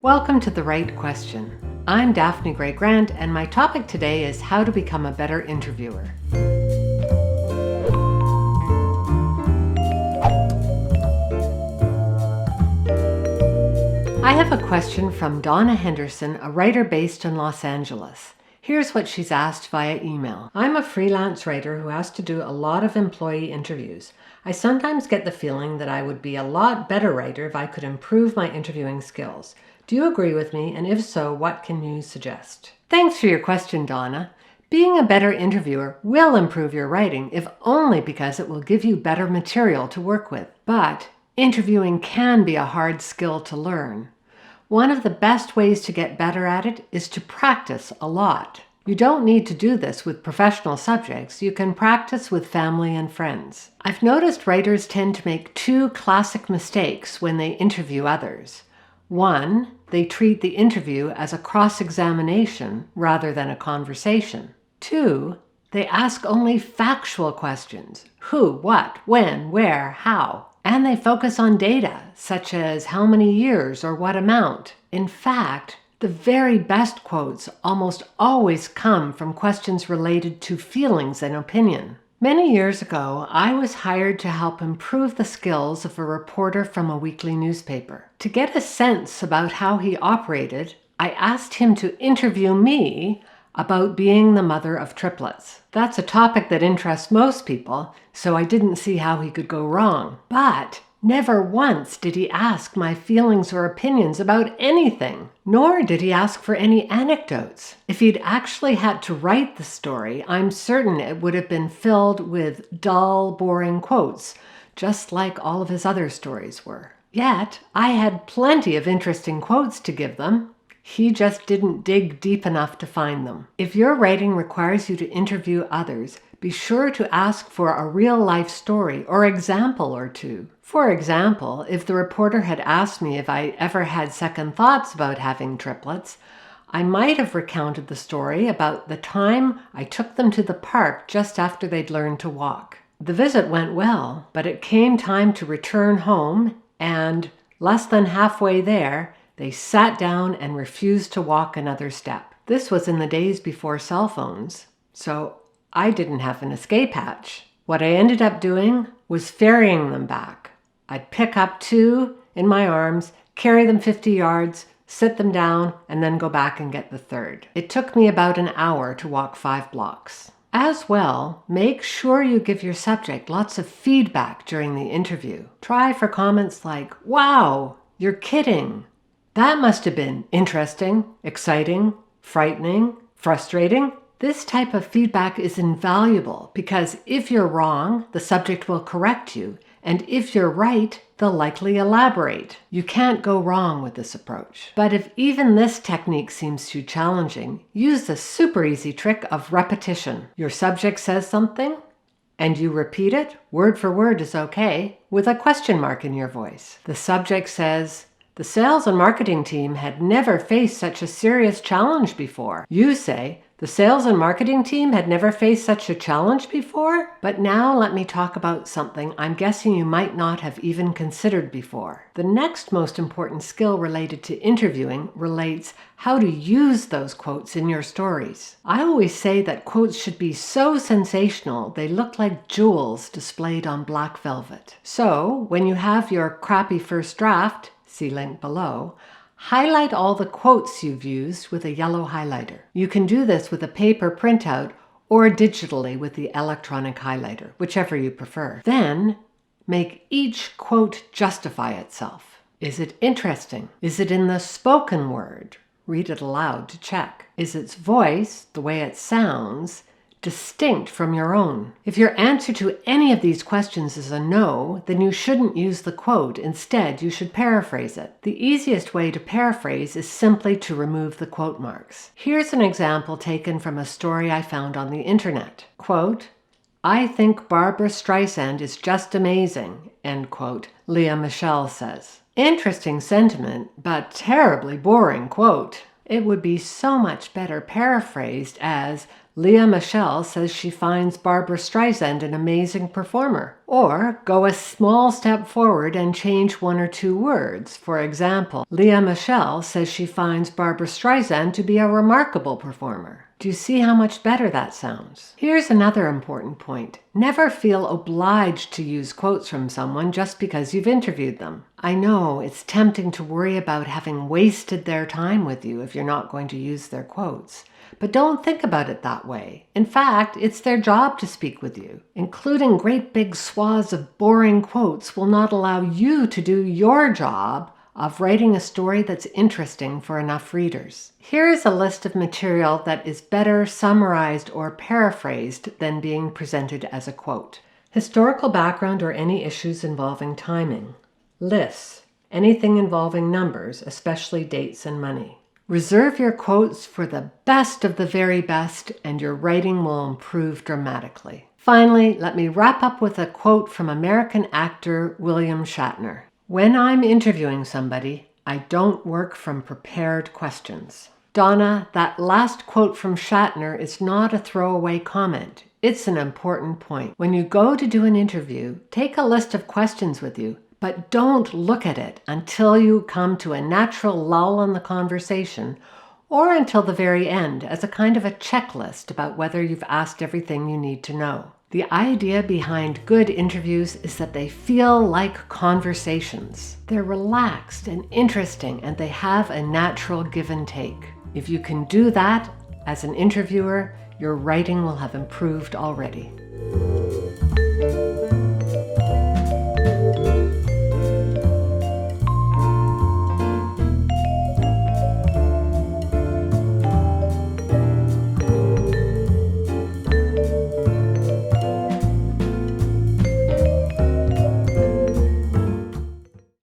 Welcome to The Right Question. I'm Daphne Gray Grant, and my topic today is how to become a better interviewer. I have a question from Donna Henderson, a writer based in Los Angeles. Here's what she's asked via email. I'm a freelance writer who has to do a lot of employee interviews. I sometimes get the feeling that I would be a lot better writer if I could improve my interviewing skills. Do you agree with me? And if so, what can you suggest? Thanks for your question, Donna. Being a better interviewer will improve your writing, if only because it will give you better material to work with. But interviewing can be a hard skill to learn. One of the best ways to get better at it is to practice a lot. You don't need to do this with professional subjects. You can practice with family and friends. I've noticed writers tend to make two classic mistakes when they interview others. One, they treat the interview as a cross-examination rather than a conversation. Two, they ask only factual questions. Who, what, when, where, how. And they focus on data, such as how many years or what amount. In fact, the very best quotes almost always come from questions related to feelings and opinion. Many years ago, I was hired to help improve the skills of a reporter from a weekly newspaper. To get a sense about how he operated, I asked him to interview me about being the mother of triplets. That's a topic that interests most people, so I didn't see how he could go wrong. But never once did he ask my feelings or opinions about anything, nor did he ask for any anecdotes. If he'd actually had to write the story, I'm certain it would have been filled with dull, boring quotes, just like all of his other stories were. Yet, I had plenty of interesting quotes to give them. He just didn't dig deep enough to find them. If your writing requires you to interview others, be sure to ask for a real-life story or example or two. For example, if the reporter had asked me if I ever had second thoughts about having triplets, I might have recounted the story about the time I took them to the park just after they'd learned to walk. The visit went well, but it came time to return home, and less than halfway there, they sat down and refused to walk another step. This was in the days before cell phones, so I didn't have an escape hatch. What I ended up doing was ferrying them back. I'd pick up two in my arms, carry them 50 yards, sit them down, and then go back and get the third. It took me about an hour to walk 5 blocks. As well, make sure you give your subject lots of feedback during the interview. Try for comments like, "Wow, you're kidding. That must have been interesting, exciting, frightening, frustrating." This type of feedback is invaluable because if you're wrong, the subject will correct you, and if you're right, they'll likely elaborate. You can't go wrong with this approach. But if even this technique seems too challenging, use the super easy trick of repetition. Your subject says something, and you repeat it, word for word is okay, with a question mark in your voice. The subject says, "The sales and marketing team had never faced such a serious challenge before." You say, "The sales and marketing team had never faced such a challenge before? But now let me talk about something I'm guessing you might not have even considered before." The next most important skill related to interviewing relates how to use those quotes in your stories. I always say that quotes should be so sensational they look like jewels displayed on black velvet. So when you have your crappy first draft, see link below, highlight all the quotes you've used with a yellow highlighter. You can do this with a paper printout or digitally with the electronic highlighter, whichever you prefer. Then, make each quote justify itself. Is it interesting? Is it in the spoken word? Read it aloud to check. Is its voice, the way it sounds, distinct from your own? If your answer to any of these questions is a no, then you shouldn't use the quote. Instead, you should paraphrase it. The easiest way to paraphrase is simply to remove the quote marks. Here's an example taken from a story I found on the internet. Quote, "I think Barbara Streisand is just amazing," end quote, Leah Michelle says. Interesting sentiment, but terribly boring quote. It would be so much better paraphrased as, Leah Michelle says she finds Barbara Streisand an amazing performer. Or go a small step forward and change one or two words. For example, Leah Michelle says she finds Barbara Streisand to be a remarkable performer. Do you see how much better that sounds? Here's another important point. Never feel obliged to use quotes from someone just because you've interviewed them. I know it's tempting to worry about having wasted their time with you if you're not going to use their quotes. But don't think about it that way. In fact, it's their job to speak with you. Including great big swaths of boring quotes will not allow you to do your job of writing a story that's interesting for enough readers. Here is a list of material that is better summarized or paraphrased than being presented as a quote. Historical background or any issues involving timing. Lists. Anything involving numbers, especially dates and money. Reserve your quotes for the best of the very best, and your writing will improve dramatically. Finally, let me wrap up with a quote from American actor William Shatner. When I'm interviewing somebody, I don't work from prepared questions. Donna, that last quote from Shatner is not a throwaway comment. It's an important point. When you go to do an interview, take a list of questions with you, but don't look at it until you come to a natural lull in the conversation or until the very end as a kind of a checklist about whether you've asked everything you need to know. The idea behind good interviews is that they feel like conversations. They're relaxed and interesting, and they have a natural give and take. If you can do that as an interviewer, your writing will have improved already.